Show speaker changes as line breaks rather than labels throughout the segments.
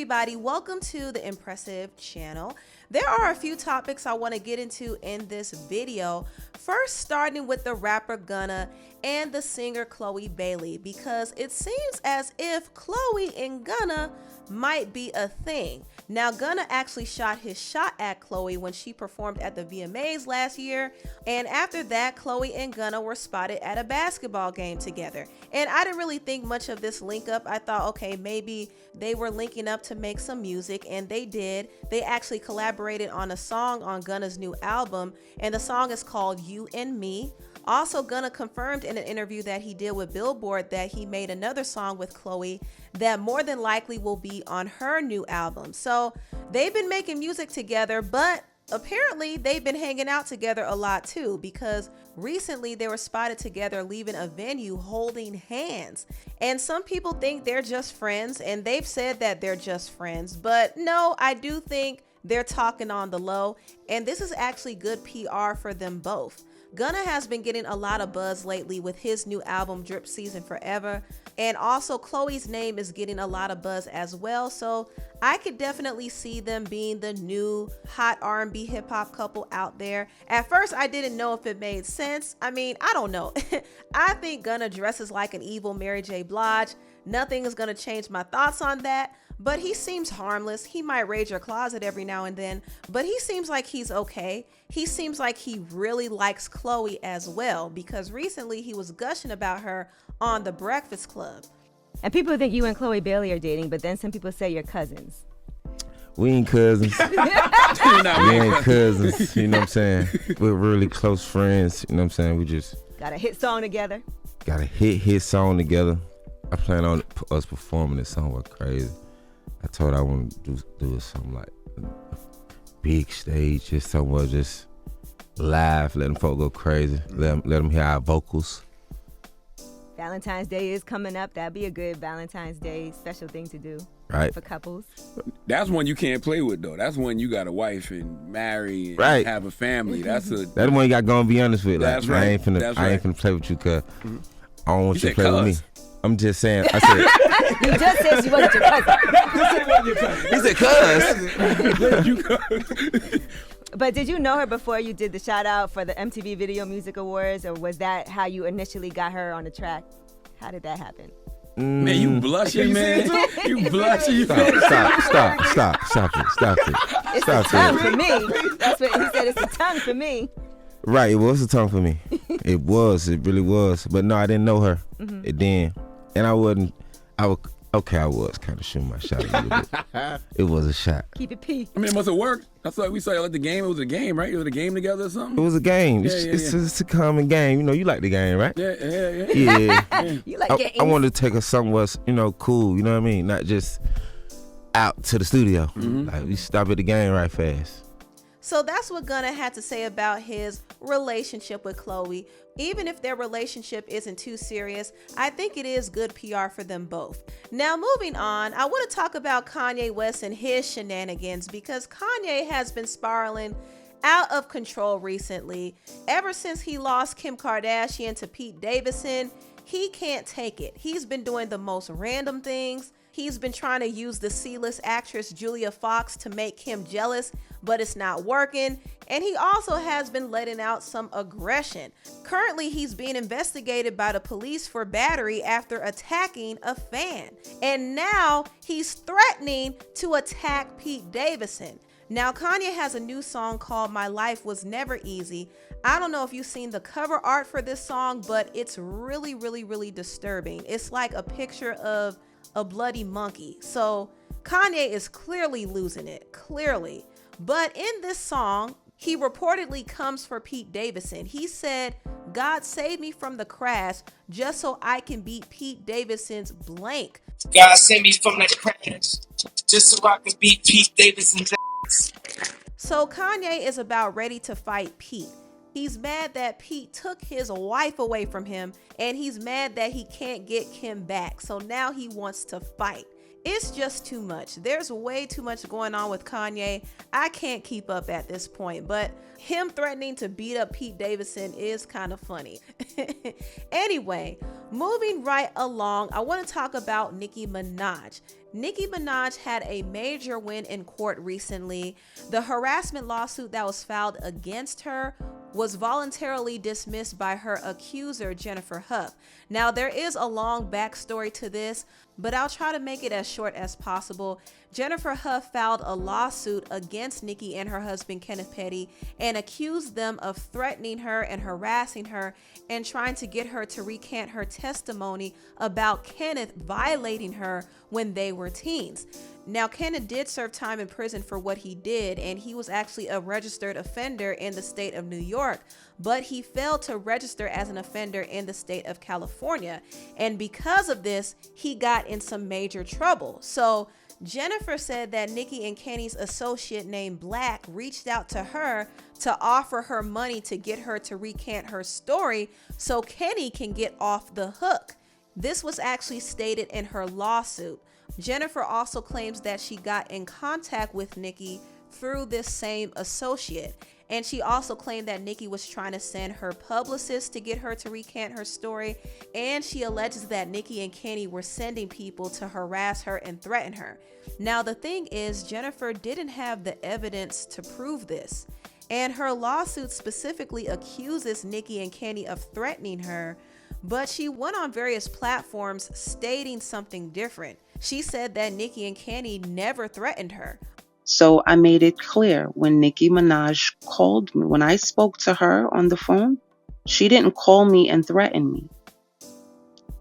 everybody, welcome to the Impressive channel. There are a few topics I want to get into in this video. First, starting with the rapper Gunna and the singer Chloe Bailey, because it seems as if Chloe and Gunna might be a thing. Now, Gunna actually shot his shot at Chloe when she performed at the VMAs last year, and after that, Chloe and Gunna were spotted at a basketball game together. And I didn't really think much of this link up. I thought, okay, maybe they were linking up to make some music, and they did. They actually collaborated on a song on Gunna's new album, and the song is called You and Me. Also, Gunna confirmed in an interview that he did with Billboard that he made another song with Chloe that more than likely will be on her new album. So they've been making music together, but apparently they've been hanging out together a lot too, because recently they were spotted together leaving a venue holding hands. And some people think they're just friends, and they've said that they're just friends, but no, I do think they're talking on the low, and this is actually good PR for them both. Gunna has been getting a lot of buzz lately with his new album Drip Season Forever, and also Chloe's name is getting a lot of buzz as well, so I could definitely see them being the new hot R&B hip hop couple out there. At first I didn't know if it made sense. I mean, I don't know. I think Gunna dresses like an evil Mary J. Blige. Nothing is gonna change my thoughts on that. But he seems harmless. He might raid your closet every now and then, but he seems like he's okay. He seems like he really likes Chloe as well, because recently he was gushing about her on The Breakfast Club.
And people think you and Chloe Bailey are dating, but then some people say you're cousins.
We ain't cousins. We ain't cousins, you know what I'm saying? We're really close friends, you know what I'm saying? We just
got a hit song together.
Got a hit song together. I plan on us performing this song. We're crazy. I told her I want to do something like a big stage, just somewhere, just live, letting folk go crazy, let them hear our vocals.
Valentine's Day is coming up. That'd be a good Valentine's Day special thing to do,
right,
for couples.
That's one you can't play with, though. That's when you got a wife and marry and
right,
have a family. That's
the one you got going. Be honest with. Like,
that's right.
I ain't finna play with you, cause I don't want you to play with me. I'm just saying. I said.
You just said she wasn't your cousin.
He said, cuz.
But did you know her before you did the shout out for the MTV Video Music Awards, or was that how you initially got her on the track? How did that happen?
Man, you blushing, man. You blushing.
Stop it.
It's a tongue for me. That's what he said. It's a tongue for me.
Right, it was a tongue for me. It really was. But no, I didn't know her. It then. And I was kind of shooting my shot a little bit. It was a shot.
Keep it P.
I mean, it must have worked. That's why we saw you at the game. It was a game, right? You was a game together or something?
It was a game.
Yeah,
it's a common game. You know, you like the game, right?
Yeah.
You like games.
I wanted to take her somewhere, cool. You know what I mean? Not just out to the studio. Like, we stop at the game right fast.
So that's what Gunna had to say about his relationship with Chloe. Even if their relationship isn't too serious, I think it is good PR for them both. Now, moving on, I want to talk about Kanye West and his shenanigans, because Kanye has been spiraling out of control recently. Ever since he lost Kim Kardashian to Pete Davidson, he can't take it. He's been doing the most random things. He's been trying to use the C-list actress Julia Fox to make Kim jealous, but it's not working. And he also has been letting out some aggression. Currently, he's being investigated by the police for battery after attacking a fan. And now he's threatening to attack Pete Davidson. Now, Kanye has a new song called My Life Was Never Easy. I don't know if you've seen the cover art for this song, but it's really, really, really disturbing. It's like a picture of a bloody monkey. So Kanye is clearly losing it, clearly. But in this song, he reportedly comes for Pete Davidson. He said, "God save me from the crash just so I can beat Pete Davidson's blank."
God save me from the crash just so I can beat Pete Davidson's ass.
So Kanye is about ready to fight Pete. He's mad that Pete took his wife away from him, and he's mad that he can't get Kim back. So now he wants to fight. It's just too much. There's way too much going on with Kanye. I can't keep up at this point, but him threatening to beat up Pete Davidson is kind of funny. Anyway, moving right along, I want to talk about Nicki Minaj. Nicki Minaj had a major win in court recently. The harassment lawsuit that was filed against her was voluntarily dismissed by her accuser, Jennifer Huff. Now, there is a long backstory to this, but I'll try to make it as short as possible. Jennifer Huff filed a lawsuit against Nicki and her husband, Kenneth Petty, and accused them of threatening her and harassing her and trying to get her to recant her testimony about Kenneth violating her when they were teens. Now, Kenneth did serve time in prison for what he did, and he was actually a registered offender in the state of New York, but he failed to register as an offender in the state of California. And because of this, he got in some major trouble. So Jennifer said that Nicki and Kenny's associate named Black reached out to her to offer her money to get her to recant her story so Kenny can get off the hook. This was actually stated in her lawsuit. Jennifer also claims that she got in contact with Nicki through this same associate. And she also claimed that Nicki was trying to send her publicist to get her to recant her story. And she alleges that Nicki and Kenny were sending people to harass her and threaten her. Now, the thing is, Jennifer didn't have the evidence to prove this. And her lawsuit specifically accuses Nicki and Kenny of threatening her, but she went on various platforms stating something different. She said that Nicki and Kenny never threatened her.
So I made it clear when Nicki Minaj called me, when I spoke to her on the phone, she didn't call me and threaten me.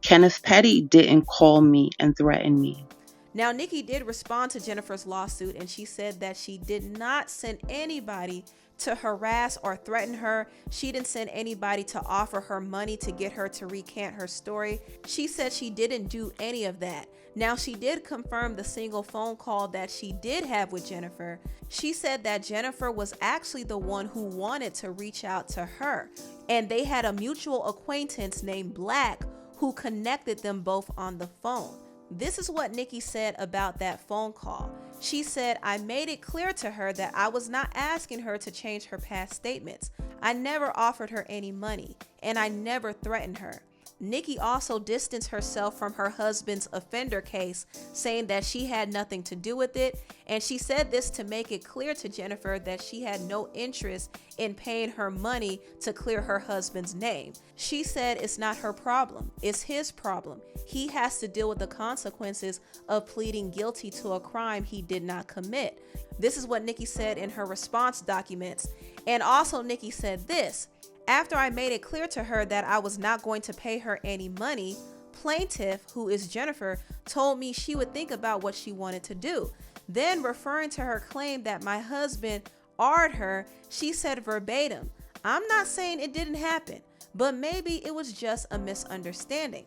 Kenneth Petty didn't call me and threaten me.
Now, Nicki did respond to Jennifer's lawsuit, and she said that she did not send anybody to harass or threaten her. She didn't send anybody to offer her money to get her to recant her story. She said she didn't do any of that. Now, she did confirm the single phone call that she did have with Jennifer. She said that Jennifer was actually the one who wanted to reach out to her, and they had a mutual acquaintance named Black who connected them both on the phone. This is what Nicki said about that phone call. She said, "I made it clear to her that I was not asking her to change her past statements. I never offered her any money, and I never threatened her." Nicki also distanced herself from her husband's offender case, saying that she had nothing to do with it, and she said this to make it clear to Jennifer that she had no interest in paying her money to clear her husband's name. She said it's not her problem, it's his problem. He has to deal with the consequences of pleading guilty to a crime he did not commit. This is what Nicki said in her response documents. And also Nicki said this: "After I made it clear to her that I was not going to pay her any money, plaintiff, who is Jennifer, told me she would think about what she wanted to do." Then, referring to her claim that my husband R'd her, she said verbatim, "I'm not saying it didn't happen, but maybe it was just a misunderstanding."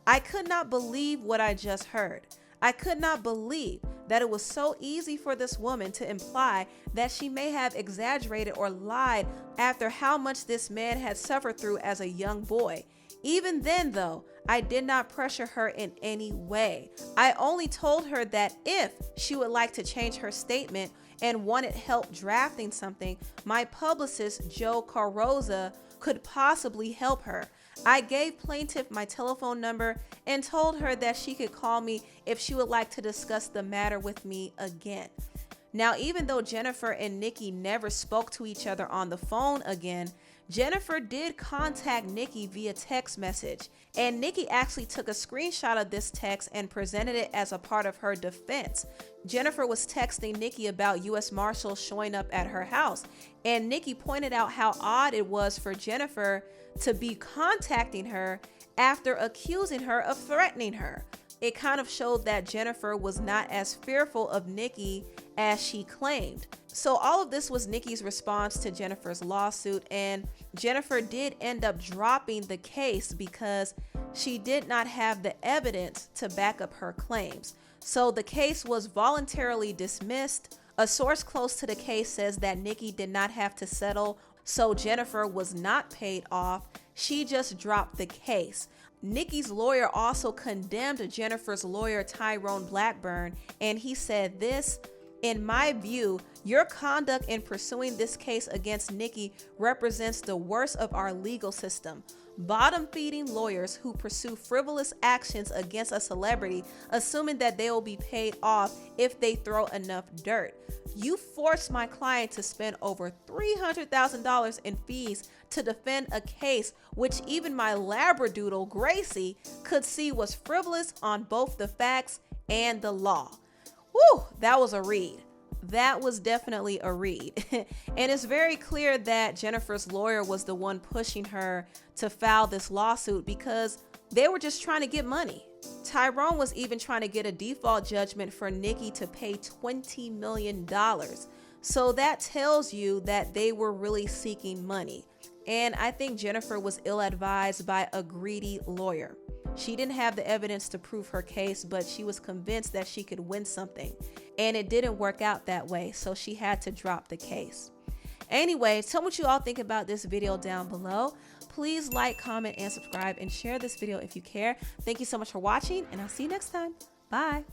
I could not believe what I just heard. I could not believe that it was so easy for this woman to imply that she may have exaggerated or lied after how much this man had suffered through as a young boy. Even then, though, I did not pressure her in any way. I only told her that if she would like to change her statement and wanted help drafting something, my publicist, Joe Carroza, could possibly help her. I gave plaintiff my telephone number and told her that she could call me if she would like to discuss the matter with me again. Now, even though Jennifer and Nicki never spoke to each other on the phone again, Jennifer did contact Nicki via text message, and Nicki actually took a screenshot of this text and presented it as a part of her defense. Jennifer was texting Nicki about U.S. Marshals showing up at her house, and Nicki pointed out how odd it was for Jennifer to be contacting her after accusing her of threatening her. It kind of showed that Jennifer was not as fearful of Nicki as she claimed. So all of this was Nicki's response to Jennifer's lawsuit, and Jennifer did end up dropping the case because she did not have the evidence to back up her claims. So the case was voluntarily dismissed. A source close to the case says that Nicki did not have to settle, so Jennifer was not paid off. She just dropped the case. Nicki's lawyer also condemned Jennifer's lawyer, Tyrone Blackburn, and he said this: "In my view, your conduct in pursuing this case against Nicki represents the worst of our legal system. Bottom-feeding lawyers who pursue frivolous actions against a celebrity, assuming that they will be paid off if they throw enough dirt. You forced my client to spend over $300,000 in fees to defend a case which even my labradoodle, Gracie, could see was frivolous on both the facts and the law." Woo, that was a read. That was definitely a read. And it's very clear that Jennifer's lawyer was the one pushing her to file this lawsuit because they were just trying to get money. Tyrone was even trying to get a default judgment for Nicki to pay $20 million. So that tells you that they were really seeking money. And I think Jennifer was ill-advised by a greedy lawyer. She didn't have the evidence to prove her case, but she was convinced that she could win something. And it didn't work out that way, so she had to drop the case. Anyway, tell me what you all think about this video down below. Please like, comment, and subscribe, and share this video if you care. Thank you so much for watching, and I'll see you next time. Bye.